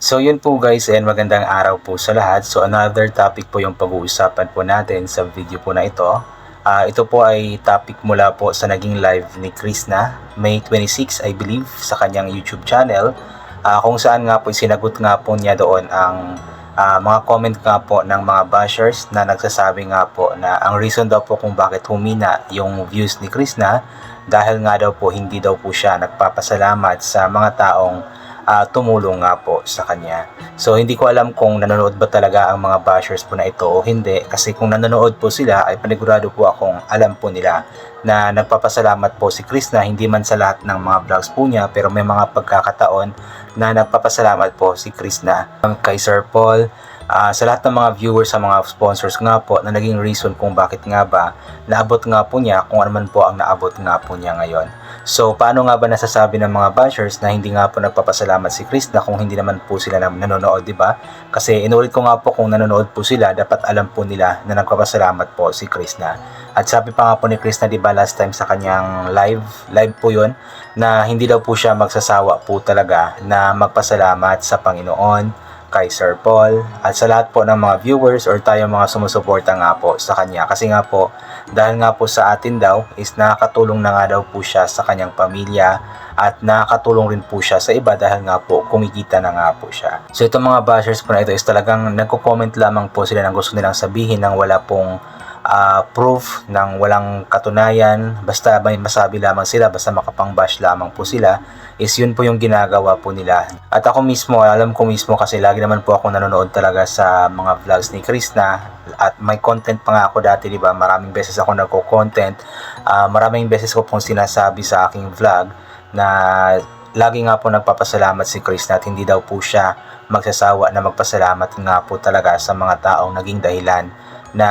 So yun po guys, and magandang araw po sa lahat. So another topic po yung pag-uusapan po natin sa video po na ito. Ito po ay topic mula po sa naging live ni Krishna, May 26 I believe, sa kanyang YouTube channel. Kung saan nga po sinagot nga po niya doon ang mga comment nga po ng mga bashers na nagsasabi nga po na ang reason daw po kung bakit humina yung views ni Krishna dahil nga daw po hindi daw po siya nagpapasalamat sa mga taong tumulong nga po sa kanya. So hindi ko alam kung nanonood ba talaga ang mga bashers po na ito o hindi, kasi kung nanonood po sila ay panigurado po akong alam po nila na nagpapasalamat po si Krishna, hindi man sa lahat ng mga vlogs po niya, pero may mga pagkakataon na nagpapasalamat po si Krishna kay Sir Paul, sa lahat ng mga viewers, sa mga sponsors nga po na naging reason kung bakit nga ba naabot nga po niya kung ano man po ang naabot nga po niya ngayon. So paano nga ba nasasabi ng mga bashers na hindi nga po nagpapasalamat si Krishna kung hindi naman po sila nanonood, di ba? Kasi inulit ko nga po, kung nanonood po sila, dapat alam po nila na nagpapasalamat po si Krishna. At sabi pa nga po ni Krishna, di ba, last time sa kanyang live po yun, na hindi daw po siya magsasawa po talaga na magpasalamat sa Panginoon, kay Sir Paul, at sa lahat po ng mga viewers or tayo mga sumusuporta nga po sa kanya. Kasi nga po, dahil nga po sa atin daw is nakakatulong na nga daw po siya sa kanyang pamilya at nakakatulong rin po siya sa iba dahil nga po kumikita na nga po siya. So itong mga bashers po na ito is talagang nagko-comment lamang po sila ng gusto nilang sabihin ng wala pong proof, ng walang katunayan, basta may masabi lamang sila, basta makapang-bash lamang po sila, is yun po yung ginagawa po nila. At ako mismo, alam ko mismo kasi lagi naman po ako nanonood talaga sa mga vlogs ni Krishna at may content pa nga ako dati, di ba? Maraming beses ako nagko-content, maraming beses ko pong sinasabi sa aking vlog na lagi nga po nagpapasalamat si Krishna at hindi daw po siya magsasawa na magpasalamat nga po talaga sa mga taong naging dahilan na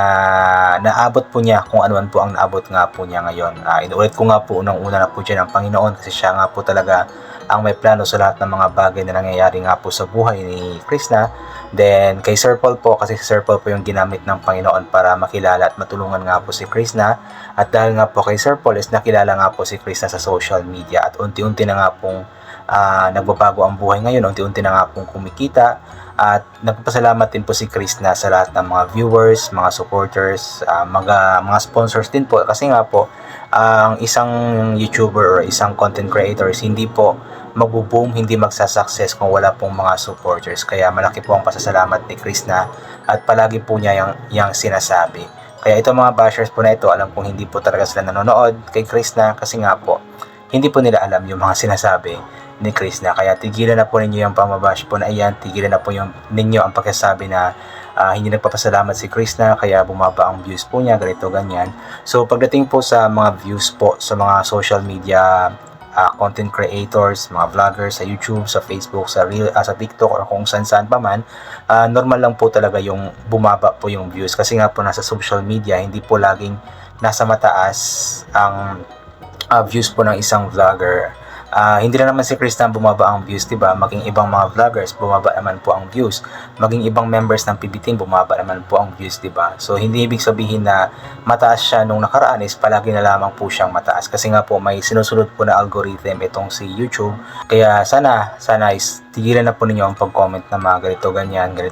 naabot po niya kung ano man po ang naabot nga po niya ngayon. Inuulit ko nga po, unang-una na po dyan ang Panginoon, kasi siya nga po talaga ang may plano sa lahat ng mga bagay na nangyayari nga po sa buhay ni Krishna. Then kay Sir Paul po, kasi si Sir Paul po yung ginamit ng Panginoon para makilala at matulungan nga po si Krishna. At dahil nga po kay Sir Paul is nakilala nga po si Krishna sa social media at unti-unti na nga pong nagbabago ang buhay ngayon, unti-unti na nga pong kumikita. At nagpapasalamat din po si Krishna sa lahat ng mga viewers, mga supporters, mga sponsors din po. Kasi nga po, ang isang YouTuber or isang content creator is hindi po magbo-boom, hindi magsasucess kung wala pong mga supporters. Kaya malaki po ang pasasalamat ni Krishna at palagi po niya yung sinasabi. Kaya itong mga bashers po na ito, alam kong hindi po talaga sila nanonood kay Krishna, kasi nga po, hindi po nila alam yung mga sinasabi ni Krishna. Kaya tigilan na po ninyo yung pamabash po na iyan, tigilan na po ninyo ang pagkasabi na hindi nagpapasalamat si Krishna kaya bumaba ang views po niya, ganito ganyan. So pagdating po sa mga views po sa mga social media content creators, mga vloggers sa YouTube, sa Facebook, sa TikTok or kung saan-saan pa man, normal lang po talaga yung bumaba po yung views, kasi nga po nasa social media hindi po laging nasa mataas ang views po ng isang vlogger. Hindi na naman si Krishna bumaba ang views, diba? Maging ibang mga vloggers bumaba naman po ang views, maging ibang members ng PB Team bumaba naman po ang views, diba? So hindi ibig sabihin na mataas siya nung nakaraan is palagi na lamang po siyang mataas, kasi nga po may sinusunod po na algorithm itong si YouTube. Kaya sana is tigilan na po ninyo ang pag-comment na mga ganito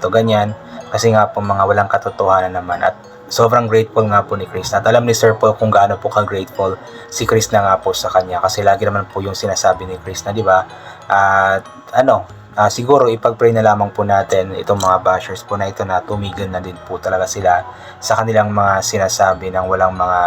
ganyan, kasi nga po mga walang katotohanan naman. At sobrang grateful nga po ni Krishna. At alam ni Sir Paul kung gaano po ka-grateful si Krishna nga po sa kanya, kasi lagi naman po yung sinasabi ni Krishna, di ba? Siguro ipag-pray na lamang po natin itong mga bashers po na ito na tumigil na din po talaga sila sa kanilang mga sinasabi ng walang mga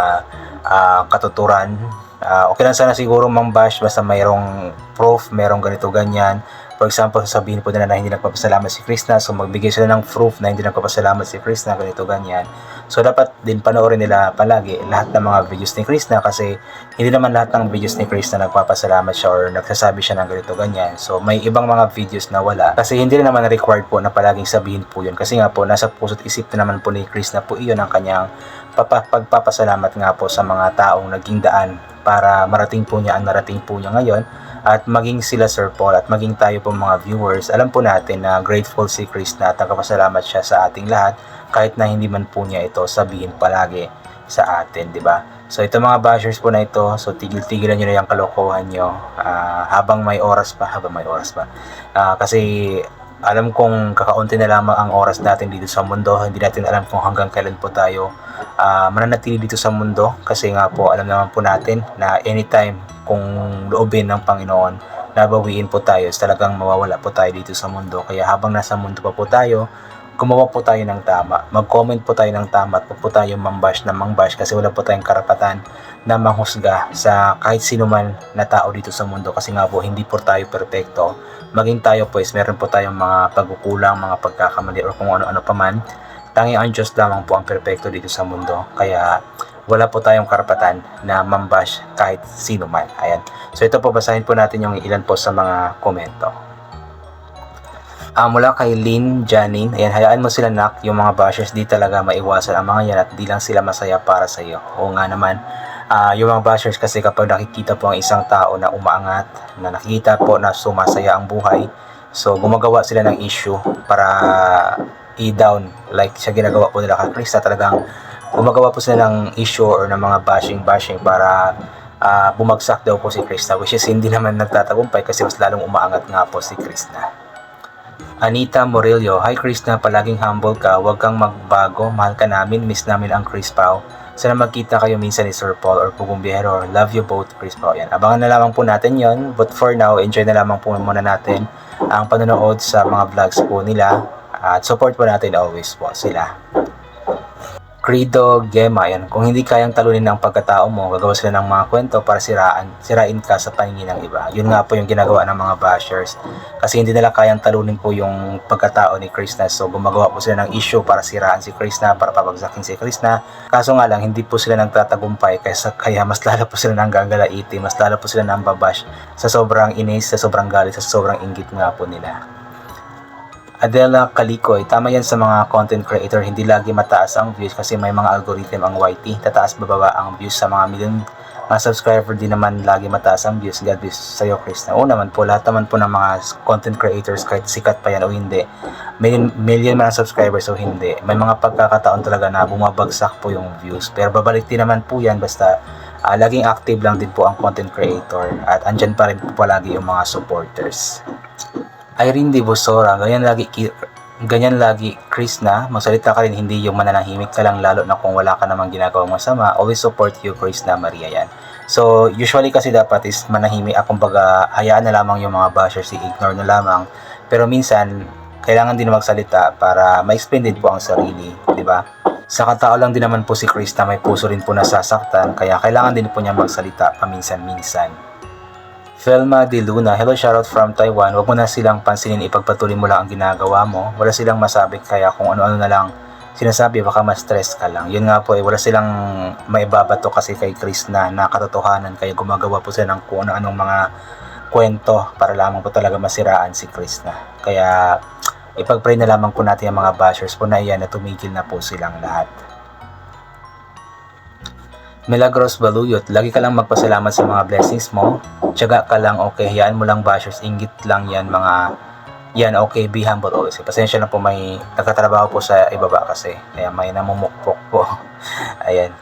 katuturan. Okay lang sana siguro mang-bash basta mayroong proof, mayroong ganito ganyan. For example, sasabihin po nila na hindi nagpapasalamat si Krishna, so magbigay sila ng proof na hindi nagpapasalamat si Krishna, ganito ganyan. So dapat din panoorin nila palagi lahat ng mga videos ni Krishna, kasi hindi naman lahat ng videos ni Krishna nagpapasalamat siya or nagsasabi siya ng ganito ganyan. So may ibang mga videos na wala, kasi hindi rin naman required po na palaging sabihin po yun, kasi nga po nasa puso't isip na naman po ni Krishna po iyon ang kanyang pagpapasalamat nga po sa mga taong naging daan para marating po niya ang narating po niya ngayon. At maging sila Sir Paul at maging tayo po mga viewers, alam po natin na grateful si Krishna at nagpapasalamat siya sa ating lahat, kahit na hindi man po niya ito sabihin palagi sa atin, di ba? So ito mga bashers po na ito, so tigil-tigilan nyo na yung kalokohan nyo habang may oras pa, kasi Alam kong kakaunti na lamang ang oras natin dito sa mundo. Hindi natin alam kung hanggang kailan po tayo mananatili dito sa mundo. Kasi nga po, alam naman po natin na anytime kung loobin ng Panginoon, nabawiin po tayo, talagang mawawala po tayo dito sa mundo. Kaya habang nasa mundo pa po tayo, gumawa po tayo ng tama. Mag-comment po tayo ng tama at po tayo mambash na mangbash kasi wala po tayong karapatan na manghusga sa kahit sino man na tao dito sa mundo kasi nga po hindi po tayo perpekto. Maging tayo pues meron po tayong mga pagkukulang, mga pagkakamali o kung ano-ano pa man. Tanging ang Diyos lamang po ang perpekto dito sa mundo. Kaya wala po tayong karapatan na mambash kahit sino man. Ayan. So ito po, basahin po natin yung ilan po sa mga komento. Mula kay Lynn Janine, ayan, hayaan mo sila nak, yung mga bashers di talaga maiwasan ang mga yan at di lang sila masaya para sa iyo. Oo nga naman, yung mga bashers kasi kapag nakikita po ang isang tao na umaangat, na nakikita po na sumasaya ang buhay, so gumagawa sila ng issue para i-down, like siya ginagawa po nila kay Krista, talagang gumagawa po sila ng issue or ng mga bashing para bumagsak daw po si Krista, which is hindi naman nagtatagumpay kasi mas lalong umaangat nga po si Krista. Anita Morillo, hi Krista, palaging humble ka, huwag kang magbago, mahal ka namin, miss namin ang Chris Pao. Sana magkita kayo minsan ni Sir Paul or Pugong Bihero, love you both Chris Pao. Yan, abangan na lamang po natin yon, but for now, enjoy na lamang po muna natin ang panonood sa mga vlogs po nila at support po natin always po sila. Credo Gemma, yan. Kung hindi kayang talunin ng pagkatao mo, gagawa sila ng mga kwento para sirain ka sa paningin ng iba. Yun nga po yung ginagawa ng mga bashers. Kasi hindi nila kayang talunin po yung pagkatao ni Krishna. So gumagawa po sila ng issue para siraan si Krishna, para pabagsakin si Krishna. Kaso nga lang, hindi po sila nagtatagumpay kaya mas lalo po sila nang gagalaiti, mas lalo po sila nang babash sa sobrang inis, sa sobrang galit, sa sobrang inggit nga po nila. Adela Kalikoy, tama yan sa mga content creator, hindi lagi mataas ang views kasi may mga algorithm ang YT, tataas bababa ang views sa mga million mga subscriber, di naman lagi mataas ang views. God bless sa'yo Krishna. Oo naman po, lahat naman po ng mga content creators, kahit sikat pa yan o hindi, million man ang subscribers o hindi, may mga pagkakataon talaga na bumabagsak po yung views, pero babalik din naman po yan basta laging active lang din po ang content creator at andyan pa rin po palagi yung mga supporters. Irene de Bosora, ganyan lagi Krishna, magsalita ka rin, hindi yung mananahimik ka lang lalo na kung wala ka namang ginagawang masama. Always support you Krishna Maria yan. So usually kasi dapat is manahimik, kumbaga hayaan na lamang yung mga bashers, i-ignore na lamang. Pero minsan kailangan din magsalita para ma-explain din po ang sarili, di ba? Sa katao lang din naman po si Krishna, may puso rin po nasasaktan, kaya kailangan din po niya magsalita paminsan-minsan. Felma De Luna, hello, shoutout from Taiwan. Huwag mo na silang pansinin, ipagpatuloy mo lang ang ginagawa mo. Wala silang masabi, kaya kung ano-ano na lang sinasabi, baka ma-stress ka lang. Yun nga po, wala silang maibabato kasi kay Krishna na katotohanan, kaya gumagawa po sila ng kung ano-anong mga kwento para lamang po talaga masiraan si Krishna. Kaya ipag-pray na lamang po natin ang mga bashers po na iyan na tumigil na po silang lahat. Milagros Baluyot, lagi ka lang magpasalamat sa mga blessings mo. Tiyaga ka lang, okay, hayaan mo lang bashers, inggit lang yan yan, okay, be humble always. Pasensya na po, may nagtatrabaho po sa ibaba kasi, kaya may namumukpok po. Ayan,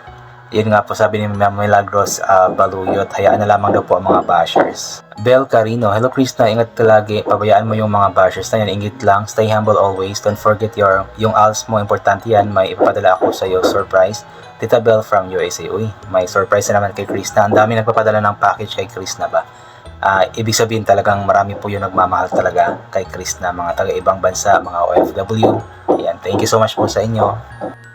yun nga po sabi ni Milagros Baluyot, hayaan na lamang daw po ang mga bashers. Bel Carino, hello Krishna, ingat ka lagi, pabayaan mo yung mga bashers na yan, inggit lang, stay humble always, don't forget yung ALS mo, importante yan, may ipapadala ako sa iyo, surprise. Tita Bell from USA. Uy, may surprise na naman kay Krishna. Ang dami nagpapadala ng package kay Krishna ba? Ibig sabihin talagang marami po yung nagmamahal talaga kay Krishna, mga taga-ibang bansa, mga OFW. Ayan, thank you so much po sa inyo.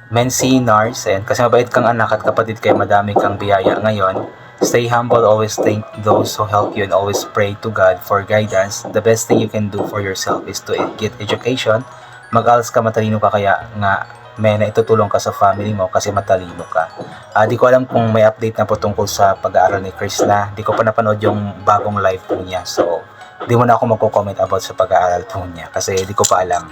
Mency Nars, ayan, kasi mabait kang anak at kapatid kaya madami kang biyaya ngayon. Stay humble, always thank those who help you and always pray to God for guidance. The best thing you can do for yourself is to get education. Mag-ALS ka, matalino ka, kaya nga may naitutulong ka sa family mo kasi matalino ka. Di ko alam kung may update na po tungkol sa pag-aaral ni Krishna. Di ko pa napanood yung bagong live po niya. So, di mo na ako magko-comment about sa pag-aaral po niya kasi di ko pa alam.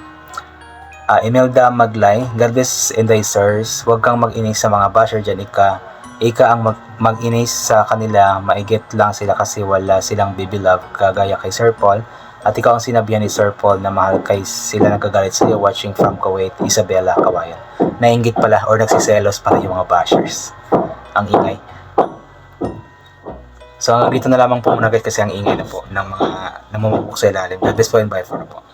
Imelda Maglay, God bless and thy sirs. Huwag kang mag-inis sa mga basher dyan. Ika ang mag-inis sa kanila. Maigit lang sila kasi wala silang baby love kagaya kay Sir Paul. At ikaw ang sinabihan ni Sir Paul na mahal kay sila nagagalit sa iyo. Watching from Kuwait, Isabella Kawayan. Nainggit pala or nagsiselos pala yung mga bashers. Ang ingay. So dito na lamang po muna guys kasi ang ingay na po ng mga namumukok sa ilalim. God bless po and bye for na po.